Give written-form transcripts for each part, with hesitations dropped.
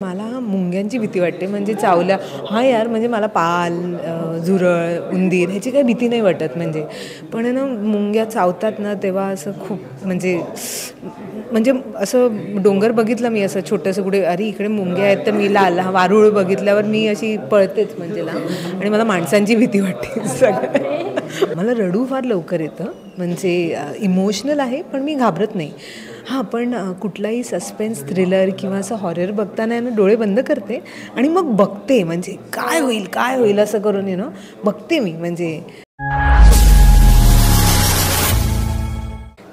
मला मुंग्यांची भीती वाटते. म्हणजे चावल्या हां यार, म्हणजे मला पाल, झुरळ, उंदीर ह्याची काही भीती नाही वाटत. म्हणजे पण आहे ना, मुंग्या चावतात ना तेव्हा असं खूप म्हणजे म्हणजे असं डोंगर बघितलं मी असं छोटंसं कुठे, अरे इकडे मुंग्या आहेत तर मी वारूळ बघितल्यावर मी अशी पळतेच म्हणजे आणि मला माणसांची भीती वाटते सगळं. मला रडू फार लवकर येतं. म्हणजे इमोशनल आहे पण मी घाबरत नाही. हां, पण कुठलाही सस्पेन्स थ्रिलर किंवा असं हॉरर बघताना आहे ना, डोळे बंद करते आणि मग बघते. म्हणजे काय होईल काय होईल असं करून बघते मी. म्हणजे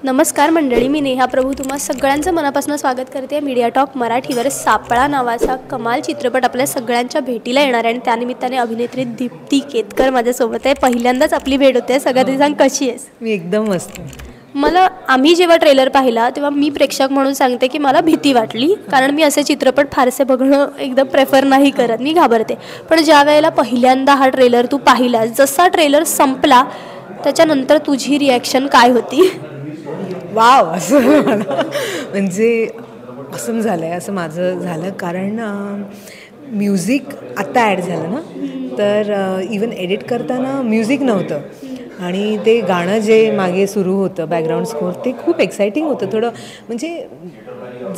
नमस्कार मंडळी, मी नेहा प्रभू तुम्हा सगळ्यांचं मनापासून स्वागत करते. मीडिया टॉक मराठीवर सापळा नावाचा कमाल चित्रपट आपल्या सगळ्यांच्या भेटीला येणार आहे आणि त्यानिमित्ताने अभिनेत्री दीप्ती केतकर माझ्यासोबत आहे. पहिल्यांदाच आपली भेट होते. सगळ्यात आधी सांग, कशी आहेस? मी एकदम मस्त. आम्ही जेव्हा ट्रेलर पाहिला तेव्हा मी प्रेक्षक म्हणून सांगते की मला भीती वाटली, कारण मी असे चित्रपट फारसे बघणं एकदम प्रेफर नाही करत, मी घाबरते. पण ज्या वेळेला पहिल्यांदा हा ट्रेलर तू पाहिला, जसा ट्रेलर संपला त्याच्यानंतर तुझी रिॲक्शन काय होती? वाव, असं म्हणजे असं झालं आहे, असं माझं झालं. कारण म्युझिक आत्ता ॲड झालं ना, तर इवन एडिट करताना म्युझिक नव्हतं आणि ते गाणं जे मागे सुरू होतं बॅकग्राऊंड स्कोअर, ते खूप एक्सायटिंग होतं. थोडं म्हणजे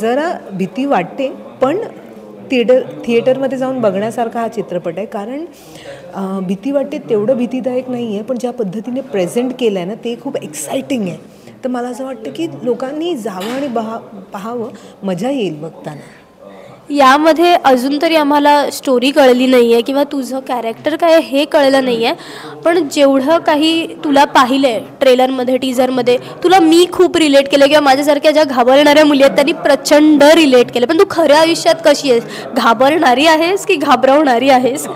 जरा भीती वाटते, पण थिएटरमध्ये जाऊन बघण्यासारखा हा चित्रपट आहे. कारण भीती वाटते तेवढं भीतीदायक नाही आहे, पण ज्या पद्धतीने प्रेझेंट केलं आहे ना, ते खूप एक्सायटिंग आहे. तर मला असं वाटतं की लोकांनी जावं आणि पाहावं, मजा येईल बघताना. यामध्ये अजून तरी आम्हाला स्टोरी कळली नाही आहे किंवा तुझं कॅरेक्टर काय हे कळलं नाही आहे, पण जेवढं काही तुला पाहिलं आहे ट्रेलरमध्ये, टीझरमध्ये, तुला मी खूप रिलेट केलं किंवा माझ्यासारख्या ज्या घाबरणाऱ्या मुली आहेत त्यांनी प्रचंड रिलेट केलं. पण तू खऱ्या आयुष्यात कशी आहेस? घाबरणारी आहेस की घाबरवणारी आहेस?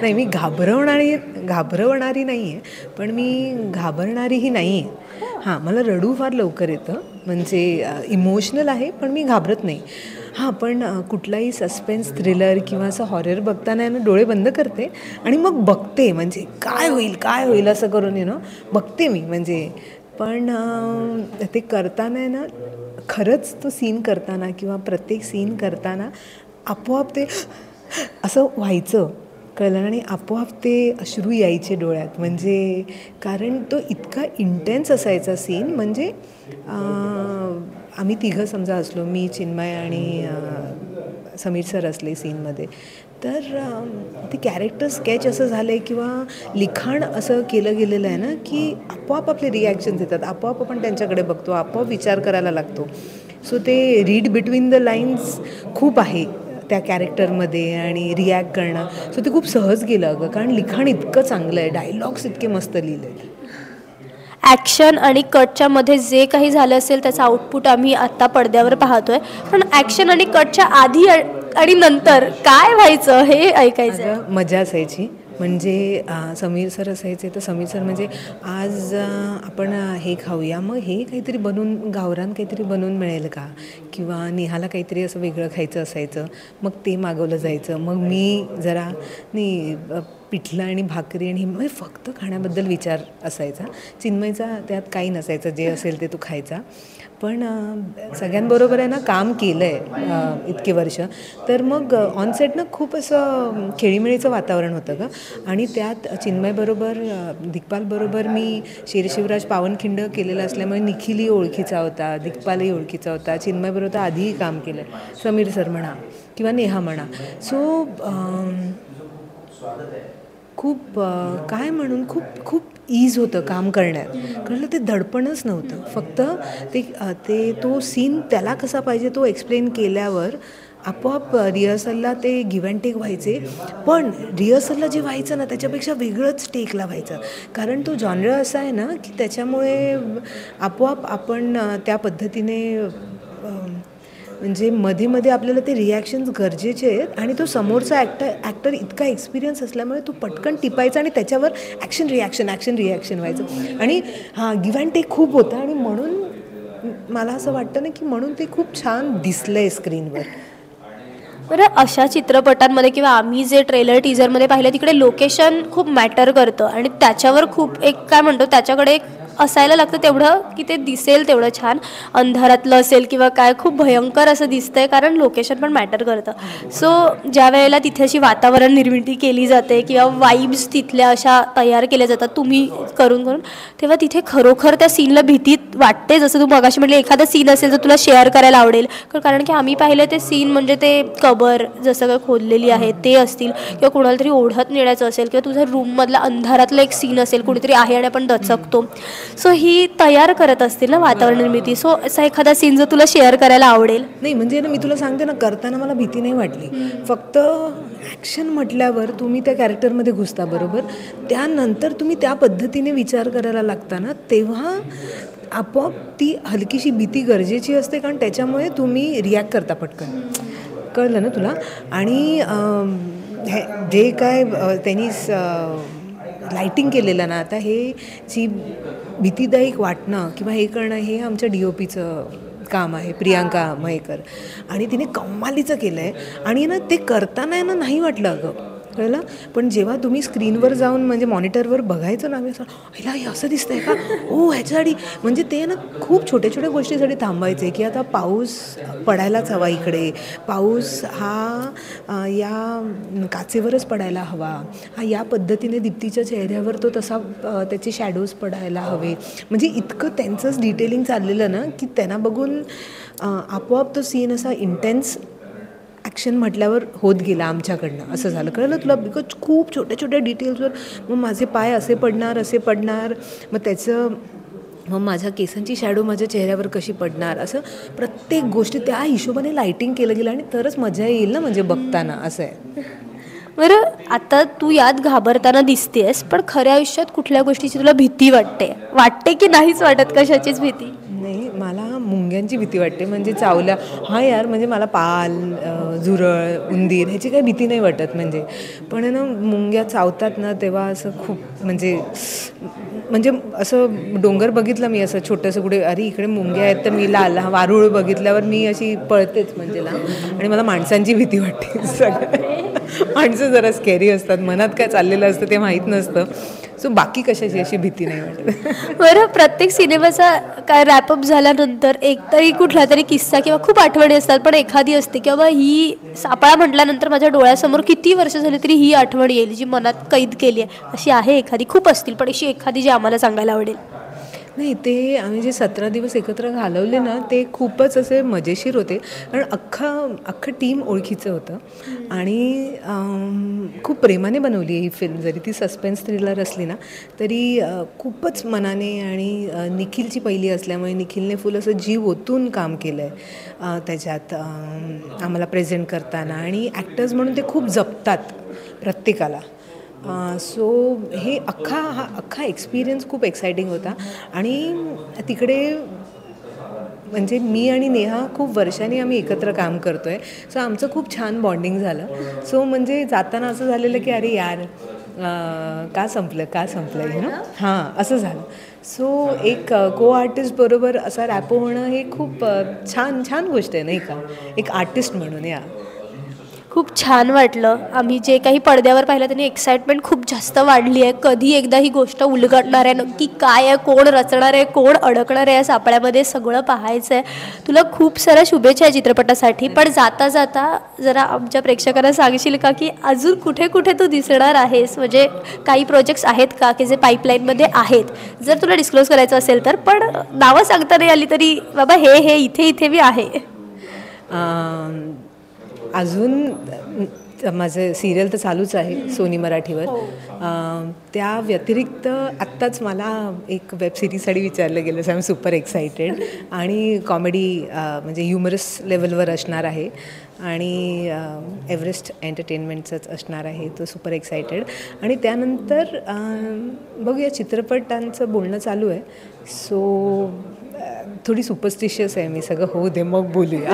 नाही, मी घाबरवणारी नाही आहे, पण मी घाबरणारीही नाही आहे. हां, मला रडू फार लवकर येतं. म्हणजे इमोशनल आहे पण मी घाबरत नाही. हां, पण कुठलाही सस्पेन्स थ्रिलर किंवा असं हॉरर बघताना आहे ना, डोळे बंद करते आणि मग बघते. म्हणजे काय होईल काय होईल असं करून बघते मी. म्हणजे पण ते करताना आहे ना, खरंच तो सीन करताना किंवा प्रत्येक सीन करताना आपोआप ते असं व्हायचं, कळलं, आणि आपोआप ते अश्रू यायचे डोळ्यात. म्हणजे कारण तो इतका इंटेन्स असायचा सीन. म्हणजे आम्ही तिघं समजा असलो, मी, चिन्मय आणि समीर सर असले सीनमध्ये, तर ते कॅरेक्टर स्केच असं झालं आहे किंवा लिखाण असं केलं गेलेलं आहे ना, की आपोआप आपले रिॲक्शन्स येतात, आपोआप आपण त्यांच्याकडे बघतो, आपोआप विचार करायला लागतो. सो ते रीड बिटवीन द लाईन्स खूप आहे त्या कॅरेक्टरमध्ये आणि रिॲक्ट करणं. सो ते खूप सहज गेलं अगं, कारण लिखाण इतकं चांगलं आहे, डायलॉग्स इतके मस्त लिहिले आहेत. ॲक्शन आणि कटच्या मध्ये जे काही झालं असेल त्याचा आउटपुट आम्ही आत्ता पडद्यावर पाहतोय, पण ॲक्शन आणि कटच्या आधी आणि नंतर काय व्हायचं हे ऐकायचं. मजा असायची. म्हणजे समीर सर असायचे, तर समीर सर म्हणजे आज आपण हे खाऊया, मग हे काहीतरी बनवून, गावरान काहीतरी बनवून मिळेल का, किंवा नेहाला काहीतरी असं वेगळं खायचं असायचं, मग ते मागवलं जायचं. मग मी जरा पिठलं आणि भाकरी आणि म्हणजे फक्त खाण्याबद्दल विचार असायचा. चिन्मयचा त्यात काही नसायचं, जे असेल ते तो खायचा. पण सगळ्यांबरोबर आहे ना काम केलं आहे इतके वर्ष, तर मग ऑनसेटनं खूप असं खेळीमेळीचं वातावरण होतं गं. आणि त्यात चिन्मयबरोबर, दिग्पालबरोबर मी शेरशिवराज पावनखिंड केलेलं असल्यामुळे निखिलही ओळखीचा होता, दिग्पालही ओळखीचा होता. चिन्मयबरोबर तर आधीही काम केलं, समीर सर म्हणा किंवा नेहा म्हणा. सो खूप काय म्हणून खूप ईज होतं काम करण्यात. कळलं, ते दडपणच नव्हतं. फक्त तो सीन त्याला कसा पाहिजे तो एक्सप्लेन केल्यावर आपोआप रिहर्सलला ते गिव्ह अँड टेक व्हायचे. पण रिहर्सलला जे व्हायचं ना, त्याच्यापेक्षा वेगळंच टेकला व्हायचं. कारण तो जॉनर असा आहे ना, की त्याच्यामुळे आपोआप आपण त्या पद्धतीने म्हणजे मध्ये मध्ये आपल्याला ते रिॲक्शन्स गरजेचे आहेत. आणि तो समोरचा ॲक्टर इतका एक्सपिरियन्स असल्यामुळे तो पटकन टिपायचा आणि त्याच्यावर ॲक्शन रिॲक्शन व्हायचं. आणि हां, गिव्ह अँड टेक खूप होतं. आणि म्हणून मला असं वाटतं ना, की म्हणून ते खूप छान दिसलं आहे स्क्रीनवर. बरं, अशा चित्रपटांमध्ये किंवा आम्ही जे ट्रेलर टीझरमध्ये पाहिलं, तिकडे लोकेशन खूप मॅटर करतं आणि त्याच्यावर खूप एक काय म्हणतो, त्याच्याकडे एक असायला लागतं तेवढं की ते दिसेल तेवढं छान. अंधारातलं असेल किंवा काय खूप भयंकर असं दिसतंय, कारण लोकेशन पण मॅटर करतं. सो ज्या वेळेला तिथे अशी वातावरण निर्मिती केली जाते किंवा वाईब्स तिथल्या अशा तयार केल्या जातात तुम्ही करून करून, तेव्हा तिथे खरोखर त्या सीनला भीती वाटते. जसं तू मगाशी म्हटली एखादा सीन असेल तर तुला शेअर करायला आवडेल, कारण की आम्ही पाहिले ते सीन म्हणजे ते कबर जसं काय खोदलेली आहे ते असतील किंवा कोणाला तरी ओढत नेण्याचं असेल किंवा तुझ्या रूममधला अंधारातलं एक सीन असेल, कुणीतरी आहे आणि आपण दचकतो. सो ही तयार करत असतील ना वातावरण निर्मिती. सो असा एखादा सीन जर तुला शेअर करायला आवडेल. नाही म्हणजे ना मी तुला सांगते ना, करताना मला भीती नाही वाटली. फक्त ॲक्शन म्हटल्यावर तुम्ही त्या कॅरेक्टरमध्ये घुसता बरोबर, त्यानंतर तुम्ही त्या पद्धतीने विचार करायला लागता ना, तेव्हा आपोआप ती हलकीशी भीती गरजेची असते, कारण त्याच्यामुळे तुम्ही रिॲक्ट करता पटकन. कळलं ना तुला. आणि हे जे काय त्यांनी लाईटिंग केलेलं ना, आता हे जी भीतीदायक वाटणं किंवा हे करणं हे आमच्या DOPचं काम आहे, प्रियांका मयेकर, आणि तिने कमालीचं केलं आहे. आणि ना ते करताना ना नाही वाटलं अगं, कळलं. पण जेव्हा तुम्ही स्क्रीनवर जाऊन म्हणजे मॉनिटरवर बघायचं ना, आम्ही असं हिला हे असं दिसतंय का, ओ ह्याच्यासाठी, म्हणजे ते ना खूप छोट्या छोट्या गोष्टीसाठी थांबायचे की आता पाऊस पडायलाच हवा, इकडे पाऊस हा या काचेवरच पडायला हवा, हा या पद्धतीने दीप्तीच्या चेहऱ्यावर तो तसा त्याचे शॅडोज पडायला हवे. म्हणजे इतकं त्यांचंच डिटेलिंग चाललेलं ना की त्यांना बघून आपोआप तो सीन असा इंटेन्स ॲक्शन म्हटल्यावर होत गेला आमच्याकडनं, असं झालं. कळलं तुला. बिकॉज खूप छोट्या छोट्या डिटेल्सवर मग माझे पाय असे पडणार, मग त्याचं मग माझ्या केसांची शॅडो माझ्या चेहऱ्यावर कशी पडणार, असं प्रत्येक गोष्टी त्या हिशोबाने लाईटिंग केलं गेलं आणि तरच मजा येईल ना म्हणजे बघताना, असं आहे. बरं, आता तू यात घाबरताना दिसतेस, पण खऱ्या आयुष्यात कुठल्या गोष्टीची तुला भीती वाटते की नाहीच वाटत, कशाचीच भीती? नाही, मला मुंग्यांची भीती वाटते. म्हणजे चावल्या, हां यार, म्हणजे मला पाल, झुरळ, उंदीर ह्याची काही भीती नाही वाटत. पण ना मुंग्या चावतात ना तेव्हा असं खूप म्हणजे असं डोंगर बघितलं मी असं छोटंसं कुठे, अरे इकडे मुंग्या आहेत, तर मी वारूळ बघितल्यावर मी अशी पळतेच म्हणजे आणि मला माणसांची भीती वाटते. सगळं माणसं जरा स्कॅरी असतात, मनात काय चाललेलं असतं ते माहीत नसतं. सो बाकी कशाची अशी भीती नाही वाटत. बरं, प्रत्येक सिनेमाचा काय रॅपअप झाल्यानंतर एकतरी कुठला तरी किस्सा किंवा खूप आठवणी असतात, पण एखादी असते की बाबा ही सापळा म्हटल्यानंतर माझ्या डोळ्यासमोर किती वर्ष झाली तरी ही आठवण येईल जी मनात कैद केली आहे, अशी आहे एखादी? खूप असतील, पण अशी एखादी जी आम्हाला सांगायला आवडेल. नाही, ते आम्ही जे 17 दिवस एकत्र घालवले ना ते खूपच असे मजेशीर होते, कारण अख्खं टीम ओळखीचं होतं आणि खूप प्रेमाने बनवली आहे ही फिल्म. जरी ती सस्पेन्स थ्रिलर असली ना तरी खूपच मनाने, आणि निखिलची पहिली असल्यामुळे निखिलने फुल असं जीव ओतून काम केलं आहे त्याच्यात आम्हाला प्रेझेंट करताना, आणि ॲक्टर्स म्हणून ते खूप जपतात प्रत्येकाला. सो हे अख्खा एक्सपिरियन्स खूप एक्सायटिंग होता. आणि तिकडे म्हणजे मी आणि नेहा खूप वर्षांनी आम्ही एकत्र काम करतो आहे, सो आमचं खूप छान बॉन्डिंग झालं. सो म्हणजे जाताना असं झालेलं की अरे यार, का संपलं ना, हां असं झालं. सो एक को आर्टिस्ट बरोबर असा रॅपो होणं हे खूप छान गोष्ट आहे, नाही का, एक आर्टिस्ट म्हणून. या खूप छान वाटलं. आम्ही जे काही पडद्यावर पाहिलं त्यांनी एक्साइटमेंट खूप जास्त वाढली आहे. कधी एकदा ही गोष्ट उलगडणार आहे, नक्की काय आहे, कोण रचणार आहे, कोण अडकणार आहे या सापळ्यामध्ये, सगळं पाहायचं आहे. तुला खूप साऱ्या शुभेच्छा आहे चित्रपटासाठी. पण जाता जाता जरा आमच्या प्रेक्षकांना सांगशील का की अजून कुठे कुठे तू दिसणार आहेस? म्हणजे काही प्रोजेक्ट्स आहेत का की जे पाईपलाईनमध्ये आहेत, जर तुला डिस्क्लोज करायचं असेल तर. पण नावं सांगता नाही आली तरी बाबा हे इथे मी आहे. अजून माझं सिरियल तर चालूच आहे सोनी मराठीवर. त्या व्यतिरिक्त आत्ताच मला एक वेब सिरीजसाठी विचारलं गेलं, so I am super excited. आणि कॉमेडी म्हणजे ह्युमरस लेवलवर असणार आहे, आणि एव्हरेस्ट एंटरटेनमेंटचंच असणार आहे. तो सुपर एक्सायटेड. आणि त्यानंतर बघूया, चित्रपटांचं बोलणं चालू आहे. सो थोडी सुपरस्टिशियस आहे मी, सगळं होऊ दे मग बोलूया.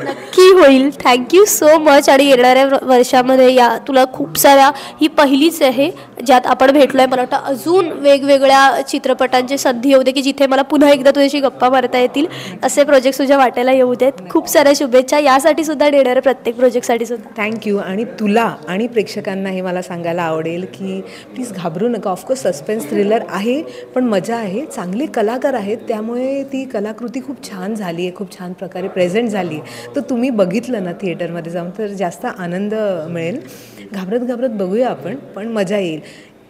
नक्की होईल. Thank you so much. आणि येणाऱ्या वर्षामध्ये या तुला खूप साऱ्या, ही पहिलीच आहे ज्यात आपण भेटलो आहे. मला वाटतं अजून वेगवेगळ्या चित्रपटांची संधी येऊ दे की जिथे मला पुन्हा एकदा तुझ्याशी गप्पा मारता येतील, असे प्रोजेक्ट्स तुझ्या वाट्याला येऊ देत. खूप साऱ्या शुभेच्छा. यासाठी सुद्धा शुभेच्छा देणार आहे प्रत्येक प्रोजेक्टसाठी सुद्धा. थँक्यू. आणि तुला आणि प्रेक्षकांना हे मला सांगायला आवडेल की प्लीज घाबरू नका. ऑफकोर्स सस्पेन्स थ्रिलर आहे पण मजा आहे, चांगले कलाकार आहेत, त्यामुळे ती कलाकृती खूप छान झाली आहे, खूप छान प्रकारे प्रेझेंट झाली आहे. तर तुम्ही बघितलं ना थिएटरमध्ये जाऊन तर जास्त आनंद मिळेल. घाबरत घाबरत बघूया आपण, पण मजा येईल.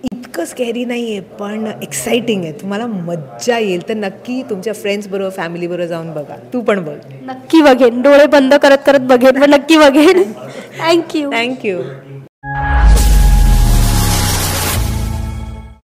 इतकं स्कॅरी नाही आहे पण एक्साइटिंग आहे, तुम्हाला मज्जा येईल. तर नक्की तुमच्या फ्रेंड्सबरोबर फॅमिलीबरोबर जाऊन बघा. तू पण बघ. नक्की बघेन, डोळे बंद करत करत बघेन पण नक्की बघेन. थँक्यू. थँक्यू.